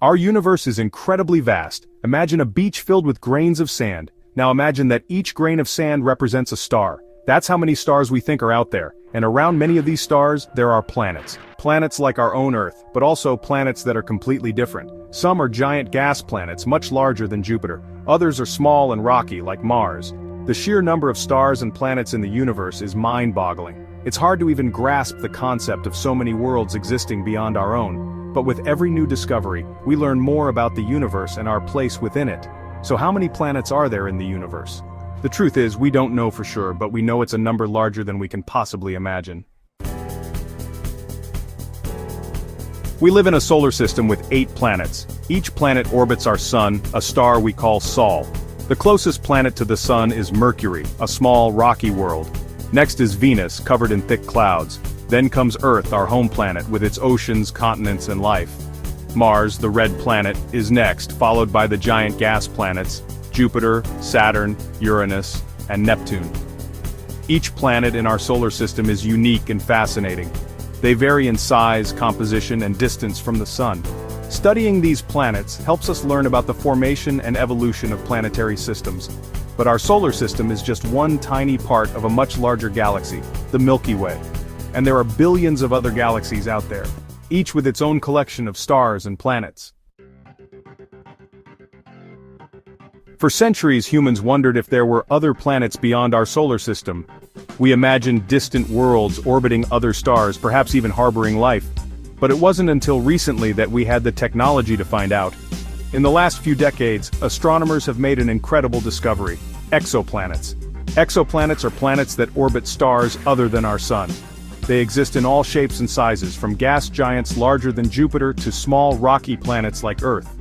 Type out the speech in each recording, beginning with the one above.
Our universe is incredibly vast. Imagine a beach filled with grains of sand. Now imagine that each grain of sand represents a star. That's how many stars we think are out there, and around many of these stars, there are planets. Planets like our own Earth, but also planets that are completely different. Some are giant gas planets much larger than Jupiter. Others are small and rocky like Mars. The sheer number of stars and planets in the universe is mind-boggling. It's hard to even grasp the concept of so many worlds existing beyond our own. But with every new discovery, we learn more about the universe and our place within it. So how many planets are there in the universe? The truth is, we don't know for sure, but we know it's a number larger than we can possibly imagine. We live in a solar system with 8 planets. Each planet orbits our sun, a star we call Sol. The closest planet to the sun is Mercury, a small, rocky world. Next is Venus, covered in thick clouds. Then comes Earth, our home planet, with its oceans, continents, and life. Mars, the red planet, is next, followed by the giant gas planets, Jupiter, Saturn, Uranus, and Neptune. Each planet in our solar system is unique and fascinating. They vary in size, composition, and distance from the sun. Studying these planets helps us learn about the formation and evolution of planetary systems. But our solar system is just one tiny part of a much larger galaxy, the Milky Way. And there are billions of other galaxies out there, each with its own collection of stars and planets. For centuries, humans wondered if there were other planets beyond our solar system. We imagined distant worlds orbiting other stars, perhaps even harboring life. But it wasn't until recently that we had the technology to find out. In the last few decades, astronomers have made an incredible discovery: exoplanets. Exoplanets are planets that orbit stars other than our sun. They exist in all shapes and sizes, from gas giants larger than Jupiter to small rocky planets like Earth.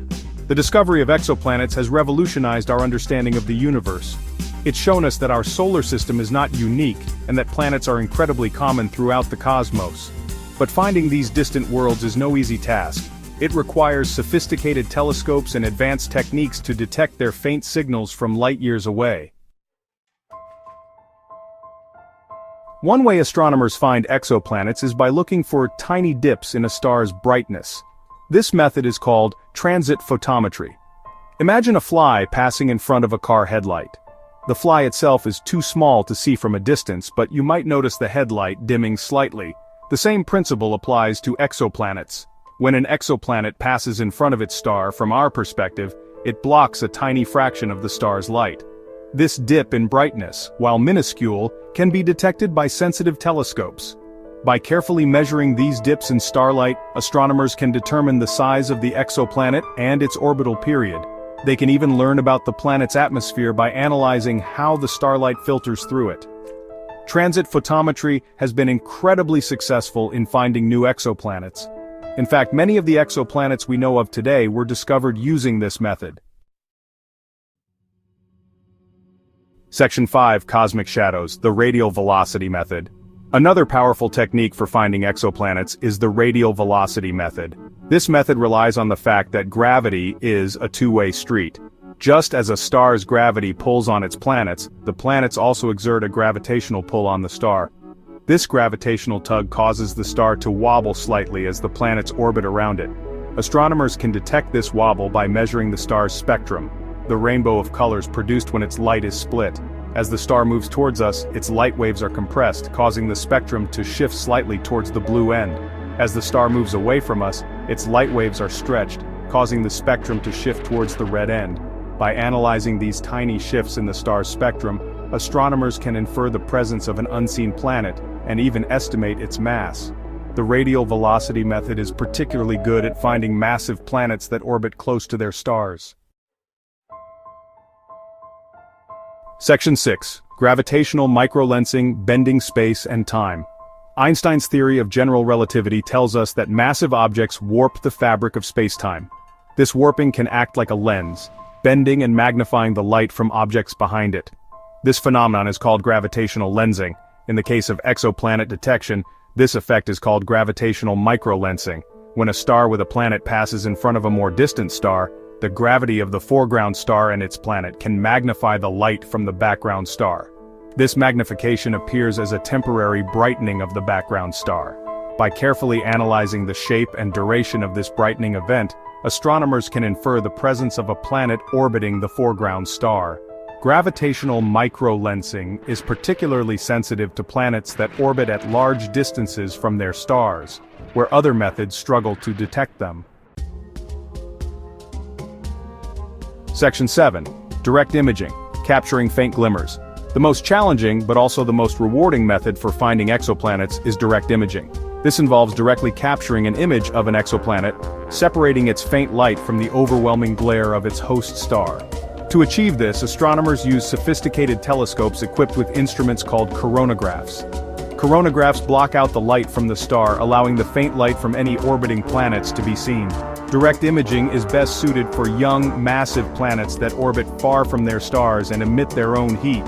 The discovery of exoplanets has revolutionized our understanding of the universe. It's shown us that our solar system is not unique, and that planets are incredibly common throughout the cosmos. But finding these distant worlds is no easy task. It requires sophisticated telescopes and advanced techniques to detect their faint signals from light years away. One way astronomers find exoplanets is by looking for tiny dips in a star's brightness. This method is called transit photometry. Imagine a fly passing in front of a car headlight. The fly itself is too small to see from a distance, but you might notice the headlight dimming slightly. The same principle applies to exoplanets. When an exoplanet passes in front of its star, from our perspective, it blocks a tiny fraction of the star's light. This dip in brightness, while minuscule, can be detected by sensitive telescopes. By carefully measuring these dips in starlight, astronomers can determine the size of the exoplanet and its orbital period. They can even learn about the planet's atmosphere by analyzing how the starlight filters through it. Transit photometry has been incredibly successful in finding new exoplanets. In fact, many of the exoplanets we know of today were discovered using this method. Section 5: Cosmic Shadows, the radial velocity method. Another powerful technique for finding exoplanets is the radial velocity method. This method relies on the fact that gravity is a two-way street. Just as a star's gravity pulls on its planets, the planets also exert a gravitational pull on the star. This gravitational tug causes the star to wobble slightly as the planets orbit around it. Astronomers can detect this wobble by measuring the star's spectrum, the rainbow of colors produced when its light is split. As the star moves towards us, its light waves are compressed, causing the spectrum to shift slightly towards the blue end. As the star moves away from us, its light waves are stretched, causing the spectrum to shift towards the red end. By analyzing these tiny shifts in the star's spectrum, astronomers can infer the presence of an unseen planet, and even estimate its mass. The radial velocity method is particularly good at finding massive planets that orbit close to their stars. Section 6: Gravitational microlensing, bending space and time. Einstein's theory of general relativity tells us that massive objects warp the fabric of space-time. This warping can act like a lens, bending and magnifying the light from objects behind it. This phenomenon is called gravitational lensing. In the case of exoplanet detection, this effect is called gravitational microlensing. When a star with a planet passes in front of a more distant star, the gravity of the foreground star and its planet can magnify the light from the background star. This magnification appears as a temporary brightening of the background star. By carefully analyzing the shape and duration of this brightening event, astronomers can infer the presence of a planet orbiting the foreground star. Gravitational microlensing is particularly sensitive to planets that orbit at large distances from their stars, where other methods struggle to detect them. Section 7. Direct imaging, capturing faint glimmers. The most challenging, but also the most rewarding method for finding exoplanets is direct imaging. This involves directly capturing an image of an exoplanet, separating its faint light from the overwhelming glare of its host star. To achieve this, astronomers use sophisticated telescopes equipped with instruments called coronagraphs. Coronagraphs block out the light from the star, allowing the faint light from any orbiting planets to be seen. Direct imaging is best suited for young, massive planets that orbit far from their stars and emit their own heat.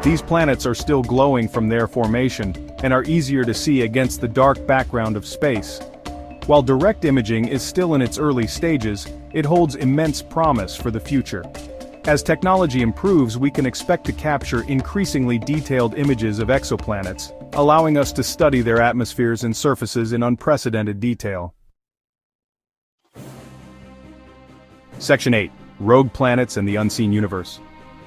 These planets are still glowing from their formation, and are easier to see against the dark background of space. While direct imaging is still in its early stages, it holds immense promise for the future. As technology improves, we can expect to capture increasingly detailed images of exoplanets, allowing us to study their atmospheres and surfaces in unprecedented detail. Section 8. Rogue planets and the unseen universe.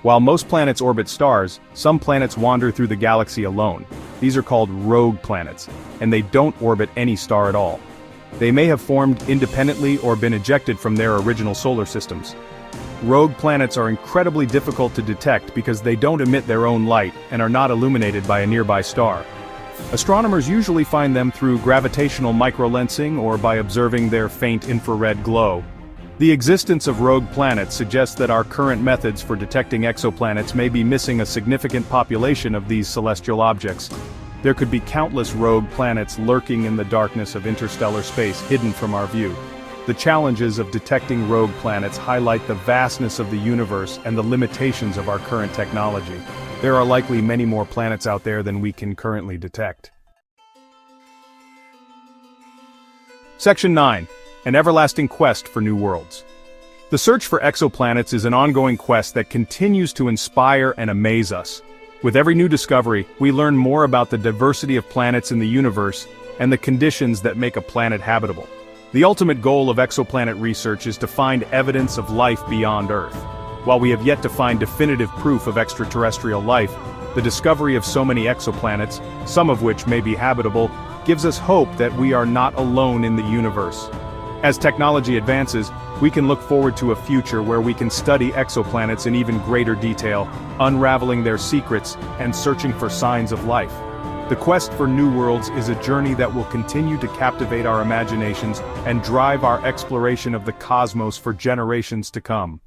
While most planets orbit stars, some planets wander through the galaxy alone. These are called rogue planets, and they don't orbit any star at all. They may have formed independently or been ejected from their original solar systems. Rogue planets are incredibly difficult to detect because they don't emit their own light and are not illuminated by a nearby star. Astronomers usually find them through gravitational microlensing or by observing their faint infrared glow. The existence of rogue planets suggests that our current methods for detecting exoplanets may be missing a significant population of these celestial objects. There could be countless rogue planets lurking in the darkness of interstellar space, hidden from our view. The challenges of detecting rogue planets highlight the vastness of the universe and the limitations of our current technology. There are likely many more planets out there than we can currently detect. Section 9. An everlasting quest for new worlds. The search for exoplanets is an ongoing quest that continues to inspire and amaze us. With every new discovery, we learn more about the diversity of planets in the universe and the conditions that make a planet habitable. The ultimate goal of exoplanet research is to find evidence of life beyond Earth. While we have yet to find definitive proof of extraterrestrial life, the discovery of so many exoplanets, some of which may be habitable, gives us hope that we are not alone in the universe. As technology advances, we can look forward to a future where we can study exoplanets in even greater detail, unraveling their secrets and searching for signs of life. The quest for new worlds is a journey that will continue to captivate our imaginations and drive our exploration of the cosmos for generations to come.